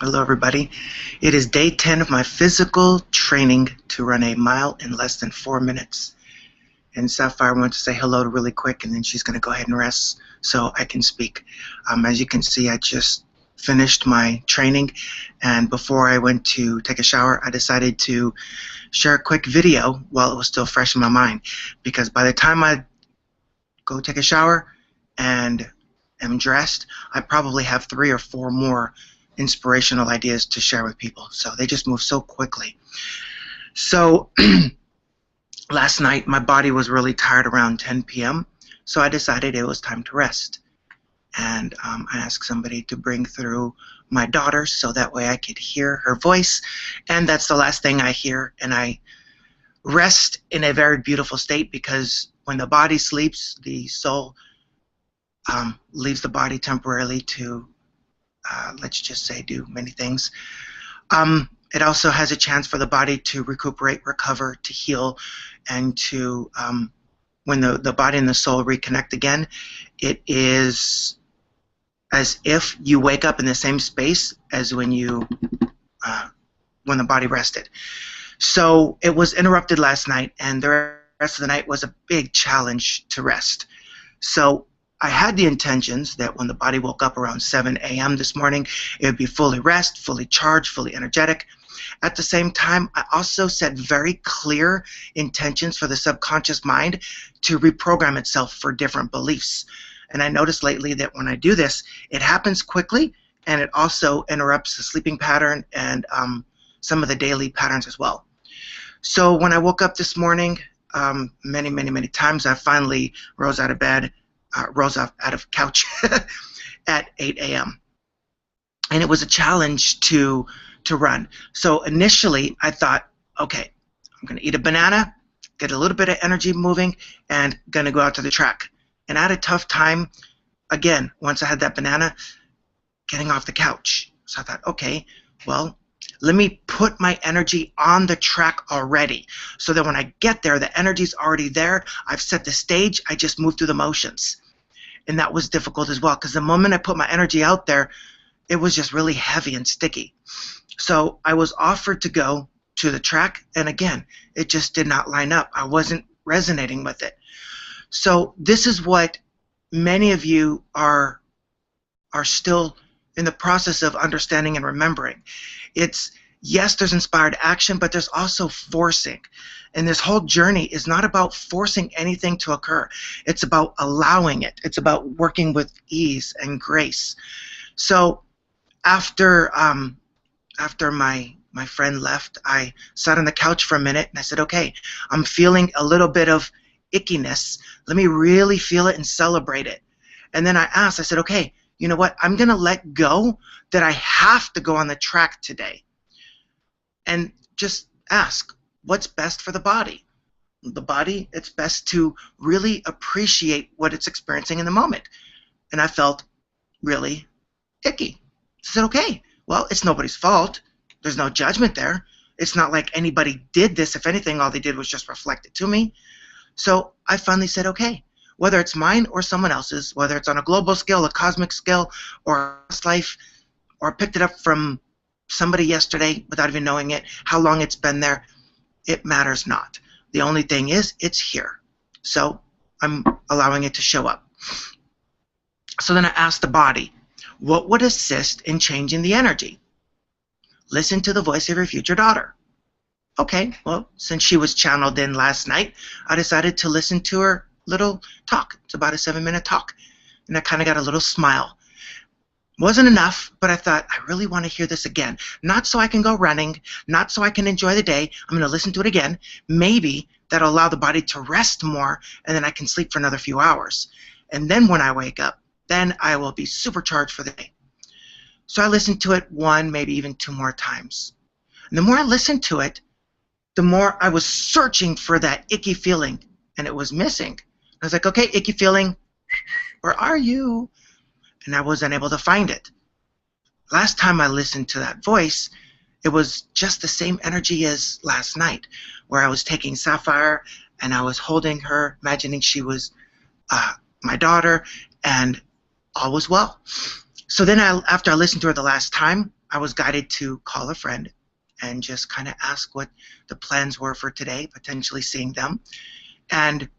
Hello, everybody. It is day 10 of my physical training to run a mile in less than 4 minutes. And Sapphire wants to say hello really quick, and then she's going to go ahead and rest so I can speak. As you can see, I just finished my training, and before I went to take a shower, I decided to share a quick video while it was still fresh in my mind, because by the time I go take a shower and am dressed, I probably have 3 or 4 more inspirational ideas to share with people. So they just move so quickly. So last night my body was really tired around 10 p.m. so I decided it was time to rest. And I asked somebody to bring through my daughter so that way I could hear her voice, and that's the last thing I hear. And I rest in a very beautiful state, because when the body sleeps, the soul leaves the body temporarily to let's just say do many things. It also has a chance for the body to recuperate, recover, to heal, and to when the body and the soul reconnect again, it is as if you wake up in the same space as when the body rested. So it was interrupted last night, and the rest of the night was a big challenge to rest. So I had the intentions that when the body woke up around 7 a.m. this morning, it would be fully rest, fully charged, fully energetic. At the same time, I also set very clear intentions for the subconscious mind to reprogram itself for different beliefs. And I noticed lately that when I do this, it happens quickly, and it also interrupts the sleeping pattern and some of the daily patterns as well. So when I woke up this morning, many times, I finally rose out of bed, rose up out of couch at 8 a.m. And it was a challenge to run. So initially I thought, okay, I'm going to eat a banana, get a little bit of energy moving, and going to go out to the track. And I had a tough time, again, once I had that banana, getting off the couch. So I thought, okay, well, let me put my energy on the track already, so that when I get there, the energy's already there. I've set the stage. I just move through the motions. And that was difficult as well, because the moment I put my energy out there, it was just really heavy and sticky. So I was offered to go to the track, and again, it just did not line up. I wasn't resonating with it. So this is what many of you are still in the process of understanding and remembering. It's, yes, there's inspired action, but there's also forcing. And this whole journey is not about forcing anything to occur. It's about allowing it. It's about working with ease and grace. So after my friend left, I sat on the couch for a minute, and I said, okay, I'm feeling a little bit of ickiness. Let me really feel it and celebrate it. And then I asked, I said, okay, you know what? I'm going to let go that I have to go on the track today. And just ask, what's best for the body? The body, it's best to really appreciate what it's experiencing in the moment. And I felt really icky. I said, okay, well, it's nobody's fault. There's no judgment there. It's not like anybody did this. If anything, all they did was just reflect it to me. So I finally said, okay, whether it's mine or someone else's, whether it's on a global scale, a cosmic scale, or a life, or I picked it up from somebody yesterday without even knowing it, how long it's been there, it matters not. The only thing is, it's here. So I'm allowing it to show up. So then I asked the body, what would assist in changing the energy? Listen to the voice of your future daughter. Okay, well, since she was channeled in last night, I decided to listen to her little talk. It's about a 7-minute talk. And I kind of got a little smile. Wasn't enough, but I thought, I really want to hear this again. Not so I can go running, not so I can enjoy the day. I'm going to listen to it again. Maybe that'll allow the body to rest more, and then I can sleep for another few hours. And then when I wake up, then I will be supercharged for the day. So I listened to it 1, maybe even 2 more times. And the more I listened to it, the more I was searching for that icky feeling, and it was missing. I was like, okay, icky feeling, where are you? And I wasn't able to find it. Last time I listened to that voice, it was just the same energy as last night, where I was taking Sapphire and I was holding her, imagining she was my daughter, and all was well. So then after I listened to her the last time, I was guided to call a friend and just kind of ask what the plans were for today, potentially seeing them. And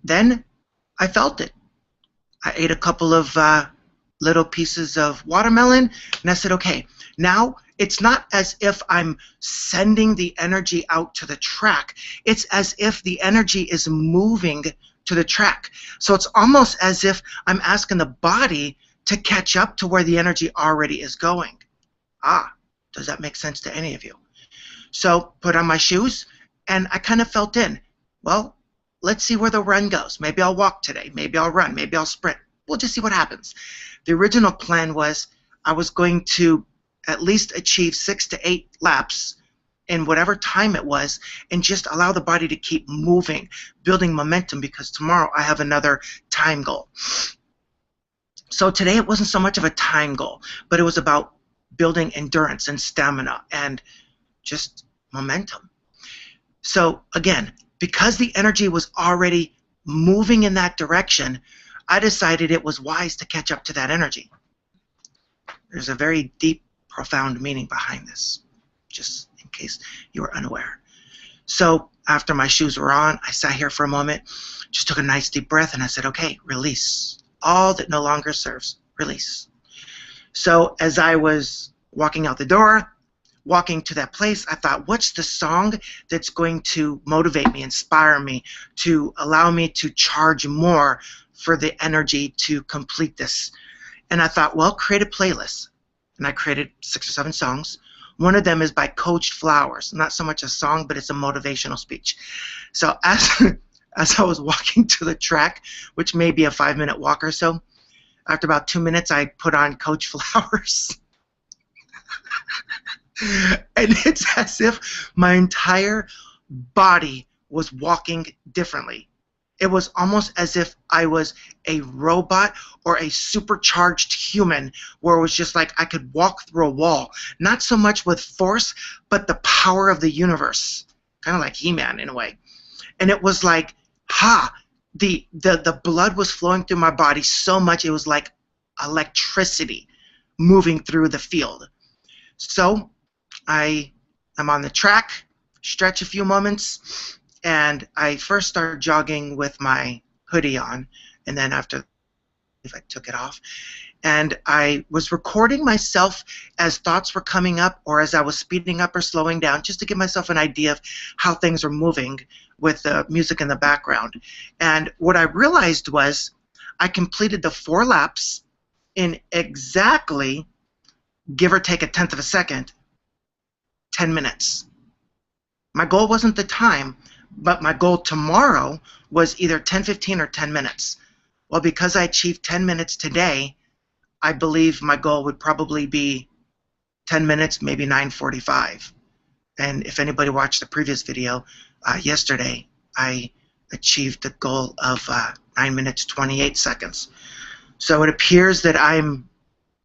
then I felt it. I ate a couple of little pieces of watermelon, and I said, okay, now it's not as if I'm sending the energy out to the track. It's as if the energy is moving to the track. So it's almost as if I'm asking the body to catch up to where the energy already is going. Does that make sense to any of you? So put on my shoes, and I kind of felt in. Well, let's see where the run goes. Maybe I'll walk today. Maybe I'll run. Maybe I'll sprint. We'll just see what happens. The original plan was I was going to at least achieve 6 to 8 laps in whatever time it was, and just allow the body to keep moving, building momentum, because tomorrow I have another time goal. So today it wasn't so much of a time goal, but it was about building endurance and stamina and just momentum. So again, because the energy was already moving in that direction, I decided it was wise to catch up to that energy. There's a very deep, profound meaning behind this, just in case you were unaware. So after my shoes were on, I sat here for a moment, just took a nice deep breath, and I said, okay, release. All that no longer serves, release. So as I was walking out the door, walking to that place, I thought, what's the song that's going to motivate me, inspire me, to allow me to charge more for the energy to complete this? And I thought, well, create a playlist. And I created 6 or 7 songs. One of them is by Coach Flowers. Not so much a song, but it's a motivational speech. So as I was walking to the track, which may be a 5-minute walk or so, after about 2 minutes, I put on Coach Flowers. And it's as if my entire body was walking differently. It was almost as if I was a robot or a supercharged human, where it was just like I could walk through a wall. Not so much with force, but the power of the universe. Kind of like He-Man in a way. And it was like, the blood was flowing through my body so much it was like electricity moving through the field. So I'm on the track, stretch a few moments, and I first started jogging with my hoodie on, and then after I took it off, and I was recording myself as thoughts were coming up or as I was speeding up or slowing down, just to give myself an idea of how things were moving with the music in the background. And what I realized was I completed the 4 laps in exactly, give or take a tenth of a second, 10 minutes. My goal wasn't the time, but my goal tomorrow was either 10:15 or 10 minutes. Well, because I achieved 10 minutes today, I believe my goal would probably be 10 minutes, maybe 9:45. And if anybody watched the previous video, yesterday, I achieved the goal of 9 minutes, 28 seconds. So it appears that I'm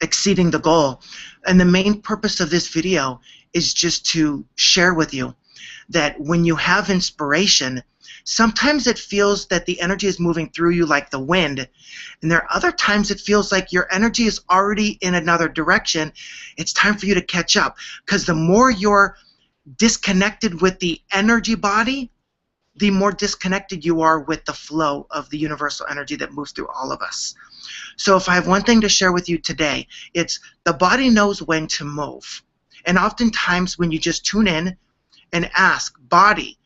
exceeding the goal. And the main purpose of this video is just to share with you that when you have inspiration, sometimes it feels that the energy is moving through you like the wind, and there are other times it feels like your energy is already in another direction. It's time for you to catch up, because the more you're disconnected with the energy body, the more disconnected you are with the flow of the universal energy that moves through all of us. So if I have one thing to share with you today, it's the body knows when to move. And oftentimes when you just tune in and ask, body,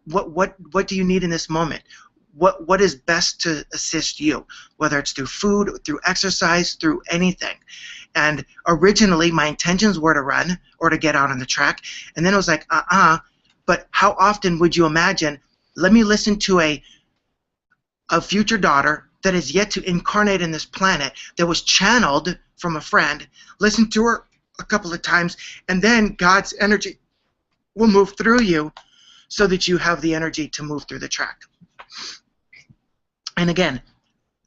what do you need in this moment? What is best to assist you? Whether it's through food, through exercise, through anything. And originally my intentions were to run or to get out on the track. And then it was like, but how often would you imagine, let me listen to a future daughter that is yet to incarnate in this planet, that was channeled from a friend, listen to her a couple of times, and then God's energy will move through you so that you have the energy to move through the track. And again,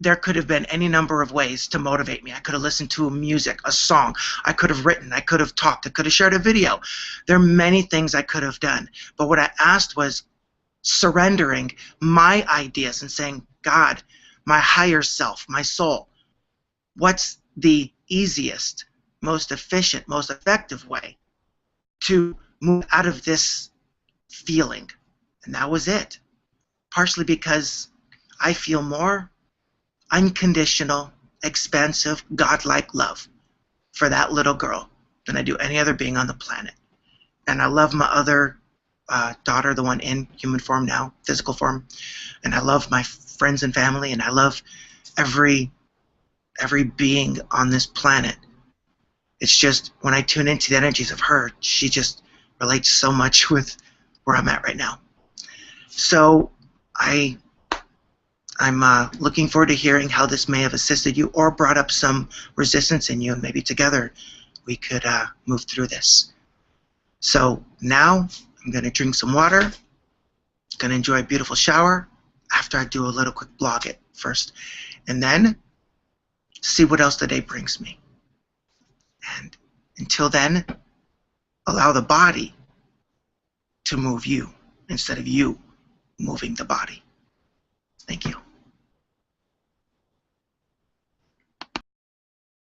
there could have been any number of ways to motivate me. I could have listened to music, a song. I could have written. I could have talked. I could have shared a video. There are many things I could have done. But what I asked was surrendering my ideas and saying, God, my higher self, my soul, what's the easiest, most efficient, most effective way to move out of this feeling. And that was it. Partially because I feel more unconditional, expansive, godlike love for that little girl than I do any other being on the planet. And I love my other daughter, the one in human form now, physical form, and I love my friends and family, and I love every being on this planet. It's just when I tune into the energies of her, she just relates so much with where I'm at right now. So I'm looking forward to hearing how this may have assisted you or brought up some resistance in you, and maybe together we could move through this. So now I'm going to drink some water, going to enjoy a beautiful shower after I do a little quick blog it first, and then see what else the day brings me. And until then, allow the body to move you instead of you moving the body. Thank you.